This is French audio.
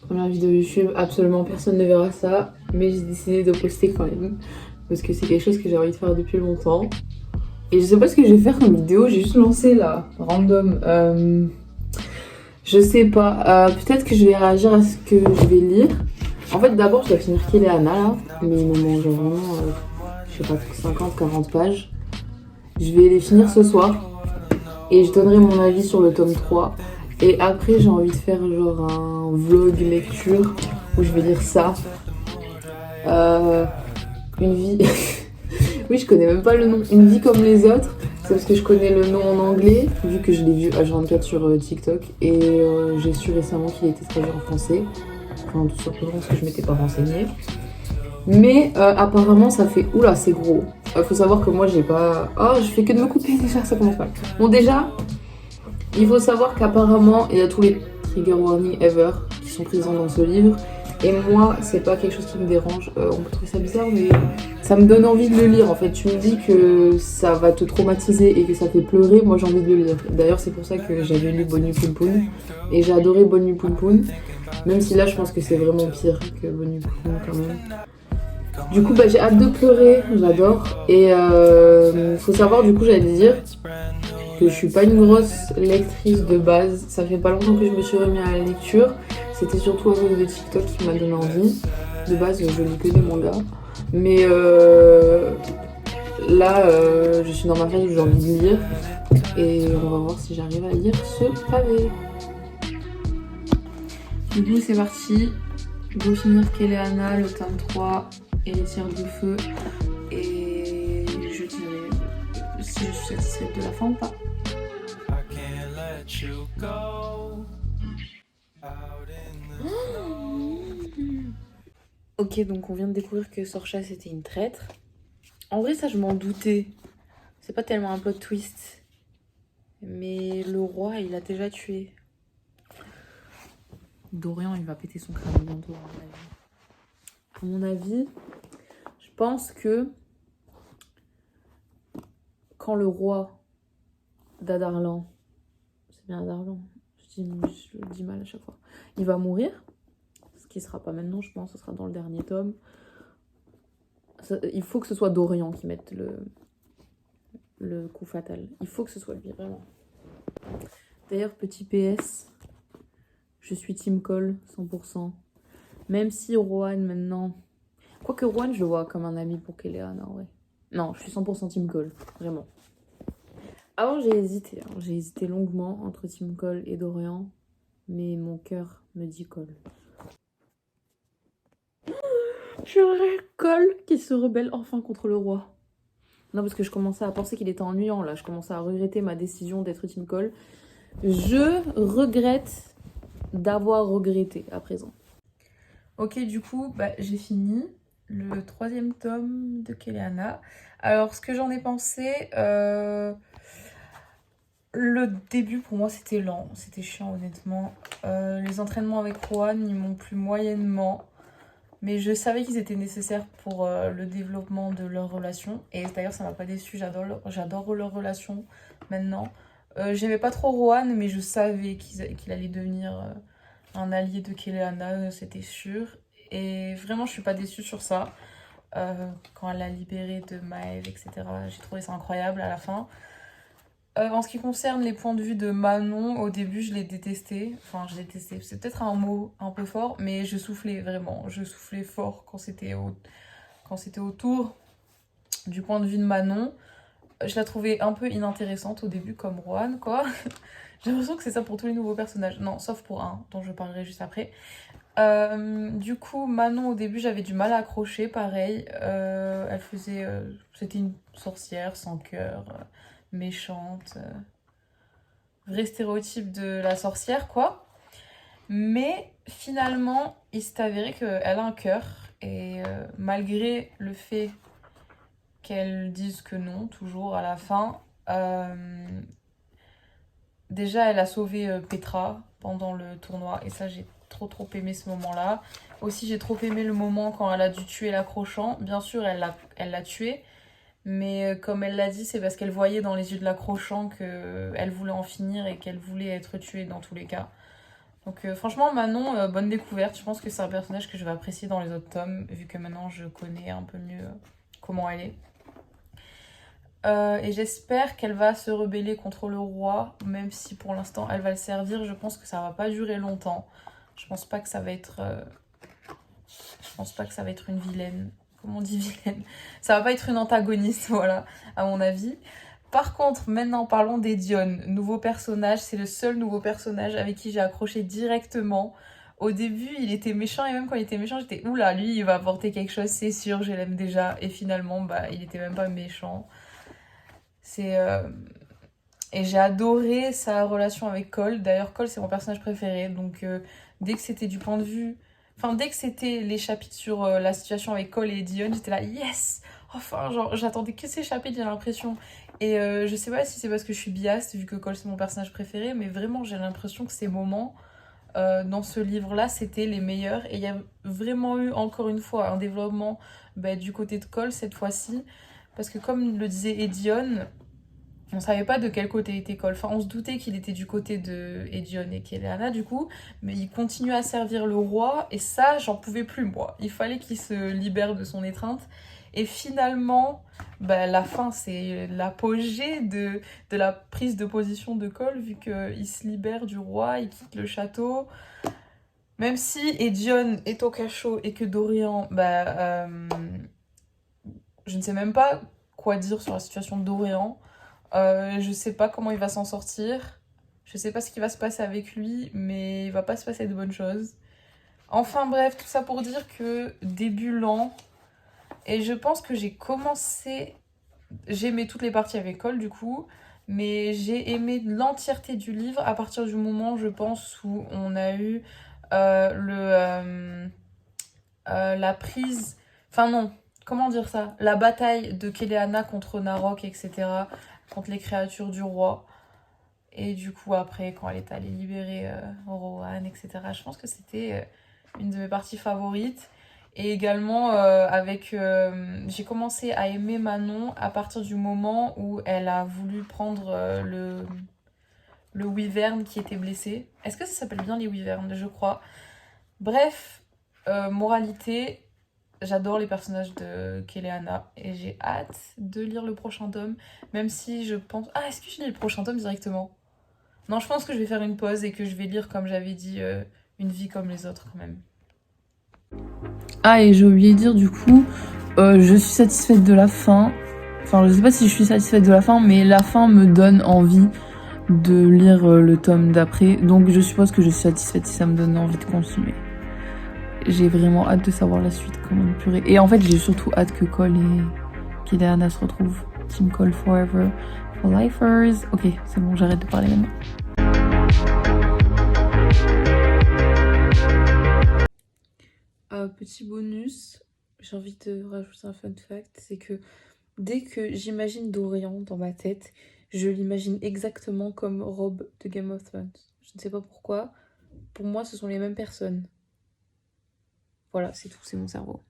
Première vidéo YouTube, absolument personne ne verra ça, mais j'ai décidé de poster quand même. Parce que c'est quelque chose que j'ai envie de faire depuis longtemps. Et je sais pas ce que je vais faire comme vidéo, j'ai juste lancé là, random. Je sais pas, peut-être que je vais réagir à ce que je vais lire. En fait, d'abord, je dois finir Kéléana là, mais il me manque vraiment, je sais pas, 50, 40 pages. Je vais les finir ce soir et je donnerai mon avis sur le tome 3. Et après, j'ai envie de faire genre un vlog lecture où je vais lire ça. Une vie. Oui, je connais même pas le nom. Une vie comme les autres. C'est parce que je connais le nom en anglais, vu que je l'ai vu H24 sur TikTok. Et j'ai su récemment qu'il était traduit en français. Enfin, tout simplement parce que je m'étais pas renseignée. Mais apparemment, ça fait. Oula, c'est gros. Faut savoir que moi, j'ai pas. Oh, je fais que de me couper déjà, ça commence mal. Bon, déjà, il faut savoir qu'apparemment, il y a tous les trigger warnings ever qui sont présents dans ce livre. Et moi, c'est pas quelque chose qui me dérange. On peut trouver ça bizarre, mais ça me donne envie de le lire. En fait, tu me dis que ça va te traumatiser et que ça fait pleurer. Moi, j'ai envie de le lire. D'ailleurs, c'est pour ça que j'avais lu Bonne Nuit Poun Poun. Et j'ai adoré Bonne Nuit Poun Poun. Même si là, je pense que c'est vraiment pire que Bonne Nuit Poun Poun quand même. Du coup, j'ai hâte de pleurer. J'adore. Et faut savoir, du coup, j'allais dire que je suis pas une grosse lectrice de base. Ça fait pas longtemps que je me suis remis à la lecture. C'était surtout à cause de TikTok qui m'a donné envie. De base, je lis que des mangas. Mais là, je suis dans ma phase où j'ai envie de lire. Et on va voir si j'arrive à lire ce pavé. Du coup, c'est parti. Je vais finir Kéléana, le tome 3 et les tirs de feu. Et je dirai si je suis satisfaite de la fin ou pas. Ok, donc on vient de découvrir que Sorcha c'était une traître. En vrai, ça je m'en doutais. C'est pas tellement un plot twist. Mais le roi, il a déjà tué. Dorian, il va péter son crâne bientôt, à mon avis. Je pense que quand le roi d'Adarlan, c'est bien Adarlan, je le dis mal à chaque fois, il va mourir, ce qui sera pas maintenant, je pense, ce sera dans le dernier tome. Il faut que ce soit Dorian qui mette le coup fatal. Il faut que ce soit lui, vraiment. D'ailleurs, petit PS, je suis Team Cole, 100%. Même si Rohan, maintenant... Quoique Rohan, je le vois comme un ami pour Kéléana, en vrai. Non, je suis 100% Team Cole, vraiment. Avant, j'ai hésité. Hein. J'ai hésité longuement entre Team Cole et Dorian. Mais mon cœur me dit Cole. Purée, Cole qui se rebelle enfin contre le roi. Non, parce que je commençais à penser qu'il était ennuyant, là. Je commençais à regretter ma décision d'être Team Cole. Je regrette d'avoir regretté à présent. Ok, du coup, j'ai fini le 3e tome de Kéléana. Alors, ce que j'en ai pensé, le début pour moi c'était lent, c'était chiant honnêtement. Les entraînements avec Rohan, ils m'ont plu moyennement, mais je savais qu'ils étaient nécessaires pour le développement de leur relation. Et d'ailleurs, ça m'a pas déçu, j'adore leur relation maintenant. J'aimais pas trop Rohan, mais je savais qu'il allait devenir un allié de Kéléana, c'était sûr. Et vraiment, je suis pas déçue sur ça. Quand elle l'a libéré de Maëv, etc., j'ai trouvé ça incroyable à la fin. En ce qui concerne les points de vue de Manon, au début, je l'ai détesté. Enfin, je détestais, c'est peut-être un mot un peu fort, mais je soufflais vraiment. Je soufflais fort quand c'était autour du point de vue de Manon. Je la trouvais un peu inintéressante au début, comme Rohan, quoi. J'ai l'impression que c'est ça pour tous les nouveaux personnages. Non, sauf pour un, dont je parlerai juste après. Du coup, Manon, au début, j'avais du mal à accrocher, pareil. Elle faisait... c'était une sorcière sans cœur, méchante. Vrai stéréotype de la sorcière, quoi. Mais finalement, il s'est avéré qu'elle a un cœur. Et malgré le fait qu'elle dise que non, toujours à la fin, déjà, elle a sauvé Petra pendant le tournoi. Et ça, j'ai trop aimé ce moment-là. Aussi, j'ai trop aimé le moment quand elle a dû tuer l'accrochant. Bien sûr, elle l'a tué. Mais comme elle l'a dit, c'est parce qu'elle voyait dans les yeux de l'accrochant qu'elle voulait en finir et qu'elle voulait être tuée dans tous les cas. Donc franchement, Manon, bonne découverte. Je pense que c'est un personnage que je vais apprécier dans les autres tomes, vu que maintenant je connais un peu mieux comment elle est. Et j'espère qu'elle va se rebeller contre le roi, même si pour l'instant elle va le servir. Je pense que ça va pas durer longtemps. Je pense pas que ça va être... je pense pas que ça va être une vilaine. Comment on dit vilaine? Ça va pas être une antagoniste, voilà, à mon avis. Par contre, maintenant parlons d'Edion, nouveau personnage. C'est le seul nouveau personnage avec qui j'ai accroché directement. Au début, il était méchant et même quand il était méchant, j'étais oula, lui, il va apporter quelque chose, c'est sûr, je l'aime déjà. Et finalement, bah, il était même pas méchant. C'est Et j'ai adoré sa relation avec Cole. D'ailleurs, Cole, c'est mon personnage préféré. Donc, dès que c'était du point de vue... Enfin, dès que c'était les chapitres sur la situation avec Cole et Dion, j'étais là, yes! Enfin, genre, j'attendais que ces chapitres, j'ai l'impression. Et je sais pas si c'est parce que je suis biaste, vu que Cole, c'est mon personnage préféré, mais vraiment, j'ai l'impression que ces moments dans ce livre-là, c'était les meilleurs. Et il y a vraiment eu, encore une fois, un développement du côté de Cole, cette fois-ci. Parce que comme le disait Edion, on savait pas de quel côté était Cole. Enfin, on se doutait qu'il était du côté de Edion et Keleana, du coup. Mais il continuait à servir le roi. Et ça, j'en pouvais plus, moi. Il fallait qu'il se libère de son étreinte. Et finalement, la fin, c'est l'apogée de la prise de position de Cole, vu qu'il se libère du roi, il quitte le château. Même si Edion est au cachot et que Dorian, je ne sais même pas quoi dire sur la situation de Dorian. Je sais pas comment il va s'en sortir. Je sais pas ce qui va se passer avec lui, mais il va pas se passer de bonnes choses. Enfin bref, tout ça pour dire que début lent. Et je pense que j'ai commencé... J'aimais toutes les parties avec Cole du coup. Mais j'ai aimé l'entièreté du livre à partir du moment, je pense, où on a eu la prise... Enfin non, comment dire ça? La bataille de Keleana contre Narok, etc. Contre les créatures du roi. Et du coup, après, quand elle est allée libérer Rohan, etc., je pense que c'était une de mes parties favorites. Et également, j'ai commencé à aimer Manon à partir du moment où elle a voulu prendre le wyvern qui était blessé. Est-ce que ça s'appelle bien les wyverns? Je crois. Bref, moralité, j'adore les personnages de Keleana et j'ai hâte de lire le prochain tome, même si je pense... Ah, est-ce que je lis le prochain tome directement? Non, je pense que je vais faire une pause et que je vais lire, comme j'avais dit, Une vie comme les autres quand même. Ah, et j'ai oublié de dire du coup, je suis satisfaite de la fin. Enfin, je sais pas si je suis satisfaite de la fin, mais la fin me donne envie de lire le tome d'après. Donc je suppose que je suis satisfaite si ça me donne envie de continuer. J'ai vraiment hâte de savoir la suite quand même, purée. Et en fait, j'ai surtout hâte que Cole et Keleana se retrouvent. Team Cole forever, for lifers. Ok, c'est bon, j'arrête de parler maintenant. Petit bonus, j'ai envie de rajouter un fun fact, c'est que dès que j'imagine Dorian dans ma tête, je l'imagine exactement comme Robb de Game of Thrones. Je ne sais pas pourquoi. Pour moi, ce sont les mêmes personnes. Voilà, c'est tout, c'est mon cerveau.